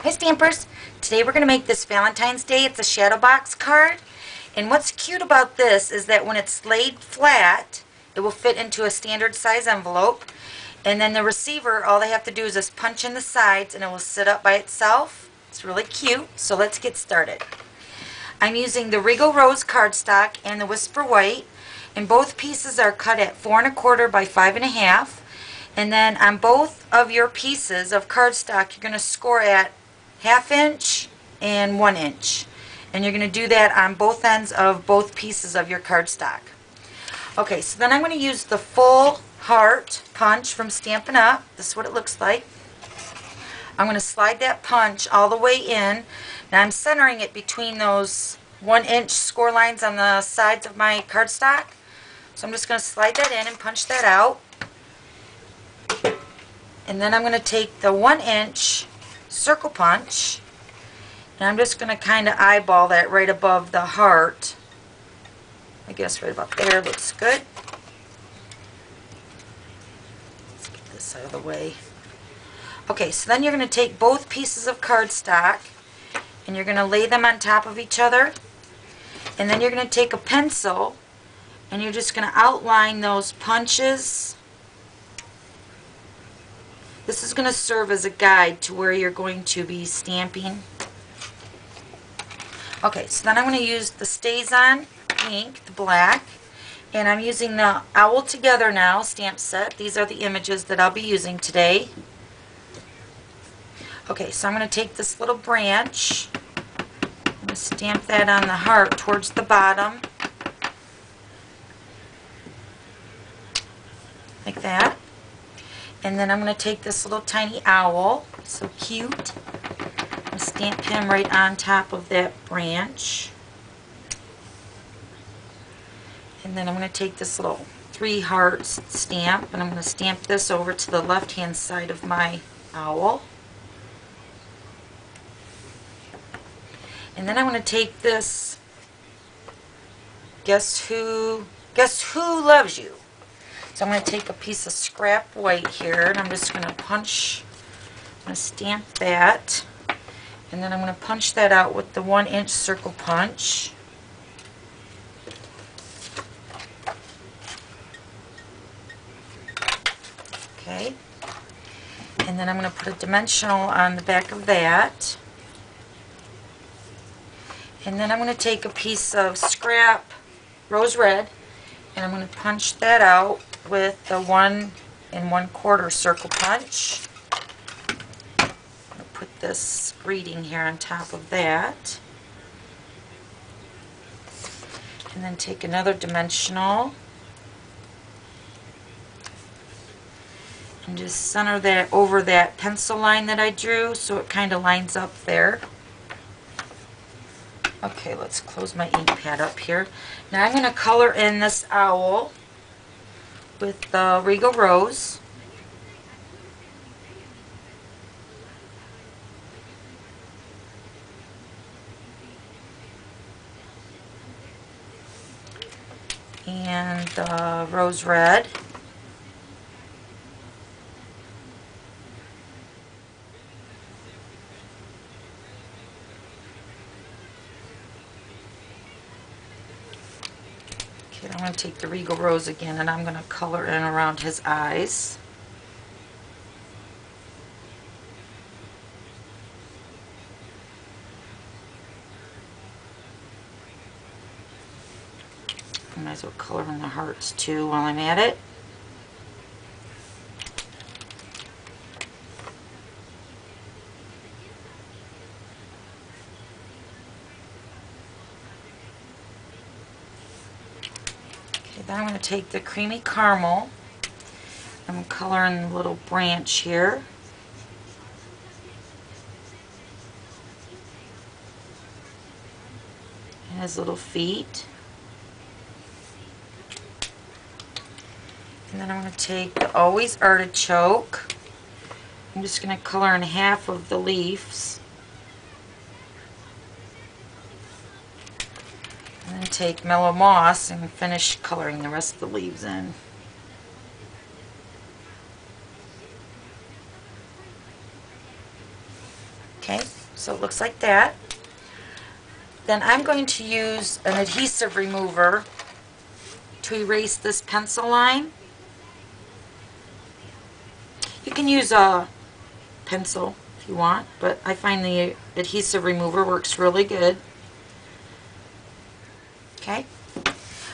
Hi Stampers! Today we're going to make this Valentine's Day. It's a shadow box card. And what's cute about this is that when it's laid flat, it will fit into a standard size envelope. And then the receiver, all they have to do is just punch in the sides and it will sit up by itself. It's really cute. So let's get started. I'm using the Regal Rose cardstock and the Whisper White. And both pieces are cut at 4 1/4 by 5 1/2. And then on both of your pieces of cardstock, you're going to score at 1/2 inch and 1 inch. And you're going to do that on both ends of both pieces of your cardstock. Okay, so then I'm going to use the full heart punch from Stampin'Up. This is what it looks like. I'm going to slide that punch all the way in. Now I'm centering it between those 1 inch score lines on the sides of my cardstock. So I'm just going to slide that in and punch that out. And then I'm going to take the 1 inch circle punch and I'm just going to kind of eyeball that right above the heart. I guess right about there looks good. Let's get this out of the way. Okay, so then you're going to take both pieces of cardstock and you're going to lay them on top of each other. And then you're going to take a pencil and you're just going to outline those punches. This is going to serve as a guide to where you're going to be stamping. Okay, so then I'm going to use the Staz On ink, the black, and I'm using the Owl Together Now stamp set. These are the images that I'll be using today. Okay, so I'm going to take this little branch, I'm going to stamp that on the heart towards the bottom, like that. And then I'm going to take this little tiny owl, so cute, and stamp him right on top of that branch. And then I'm going to take this little 3 hearts stamp and I'm going to stamp this over to the left hand side of my owl. And then I'm going to take this Guess Who Loves You. So I'm going to take a piece of scrap white here and I'm just going to punch, I'm going to stamp that, and then I'm going to punch that out with the 1 inch circle punch. Okay, and then I'm going to put a dimensional on the back of that. And then I'm going to take a piece of scrap rose red and I'm going to punch that out with the 1 1/4 circle punch. I'm going to put this greeting here on top of that. And then take another dimensional and just center that over that pencil line that I drew so it kind of lines up there. Okay, let's close my ink pad up here. Now I'm going to color in this owl with the Regal Rose. And the rose red. I'm going to take the Regal Rose again and I'm going to color in around his eyes. I might as well color in the hearts too while I'm at it. Then I'm going to take the creamy caramel. I'm coloring the little branch here. And his little feet. And then I'm going to take the Always Artichoke. I'm just going to color in half of the leaves. And then take Mellow Moss and finish coloring the rest of the leaves in. Okay, so it looks like that. Then I'm going to use an adhesive remover to erase this pencil line. You can use a pencil if you want, but I find the adhesive remover works really good. Okay.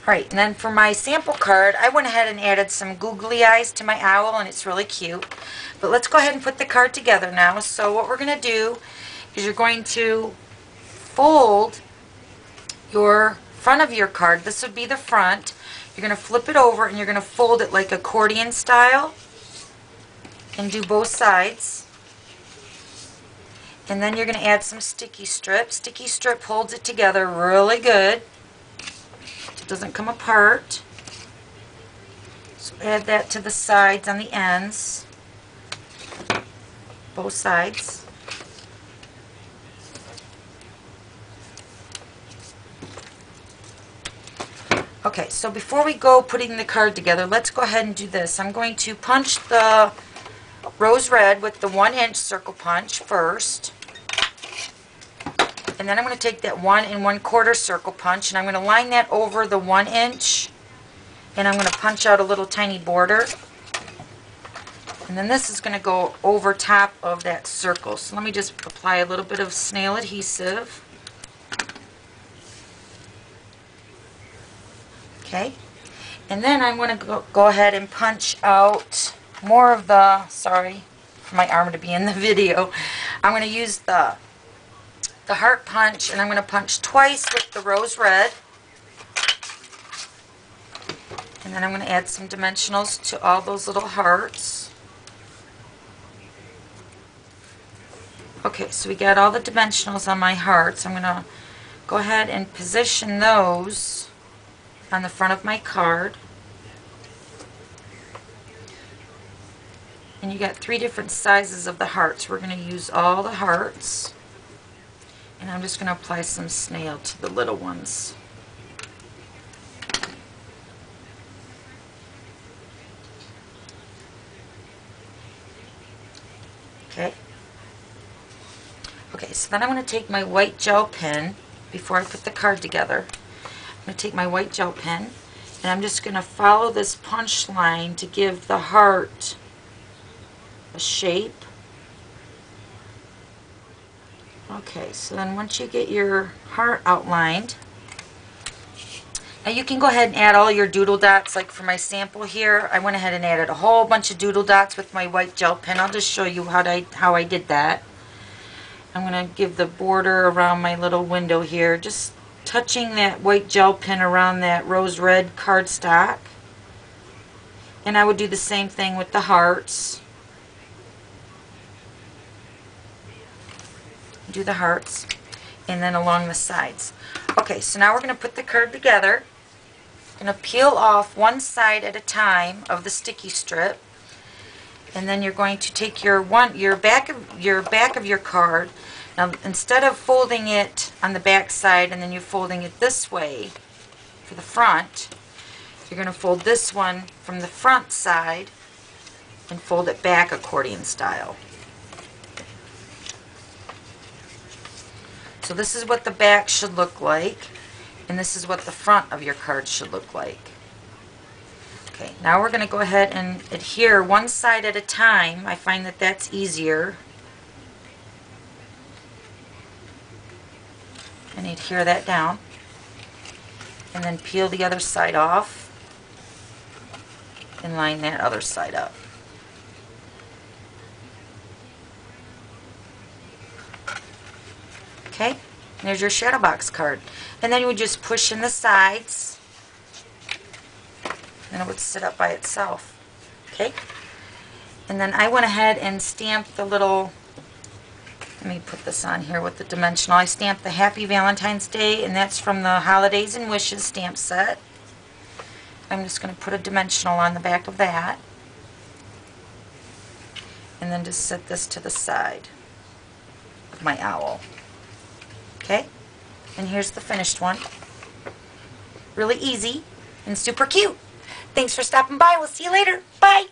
Alright, and then for my sample card, I went ahead and added some googly eyes to my owl, and it's really cute. But let's go ahead and put the card together now. So what we're going to do is you're going to fold your front of your card. This would be the front. You're going to flip it over and you're going to fold it like accordion style and do both sides. And then you're going to add some sticky strip. Sticky strip holds it together really good. It doesn't come apart. So add that to the sides on the ends. Both sides. Okay, so before we go putting the card together, let's go ahead and do this. I'm going to punch the rose red with the 1-inch circle punch first. And then I'm going to take that 1 1/4 circle punch and I'm going to line that over the 1-inch. And I'm going to punch out a little tiny border. And then this is going to go over top of that circle. So let me just apply a little bit of snail adhesive. Okay. And then I'm going to go ahead and punch out more of the, sorry for my arm to be in the video. I'm going to use the heart punch, and I'm going to punch twice with the rose red. And then I'm going to add some dimensionals to all those little hearts. Okay, so we got all the dimensionals on my hearts. I'm going to go ahead and position those on the front of my card. And you got 3 different sizes of the hearts. We're going to use all the hearts. And I'm just going to apply some snail to the little ones. Okay. Okay, so then I'm going to take my white gel pen before I put the card together. I'm going to take my white gel pen and I'm just going to follow this punch line to give the heart a shape. Okay, so then once you get your heart outlined, now you can go ahead and add all your doodle dots. Like for my sample here, I went ahead and added a whole bunch of doodle dots with my white gel pen. I'll just show you how I did that. I'm going to give the border around my little window here, just touching that white gel pen around that rose red cardstock. And I would do the same thing with the hearts. Do the hearts and then along the sides. Okay, so now we're going to put the card together. I'm going to peel off one side at a time of the sticky strip, and then you're going to take your back of your card. Now instead of folding it on the back side and then you're folding it this way for the front, you're going to fold this one from the front side and fold it back accordion style. So this is what the back should look like, and this is what the front of your card should look like. Okay, now we're going to go ahead and adhere one side at a time. I find that that's easier. And adhere that down. And then peel the other side off and line that other side up. Okay, there's your shadow box card. And then you would just push in the sides and it would sit up by itself. Okay, and then I went ahead and stamped the little, let me put this on here with the dimensional. I stamped the Happy Valentine's Day, and that's from the Holidays and Wishes stamp set. I'm just going to put a dimensional on the back of that. And then just set this to the side of my owl. Okay, and here's the finished one. Really easy and super cute. Thanks for stopping by. We'll see you later. Bye.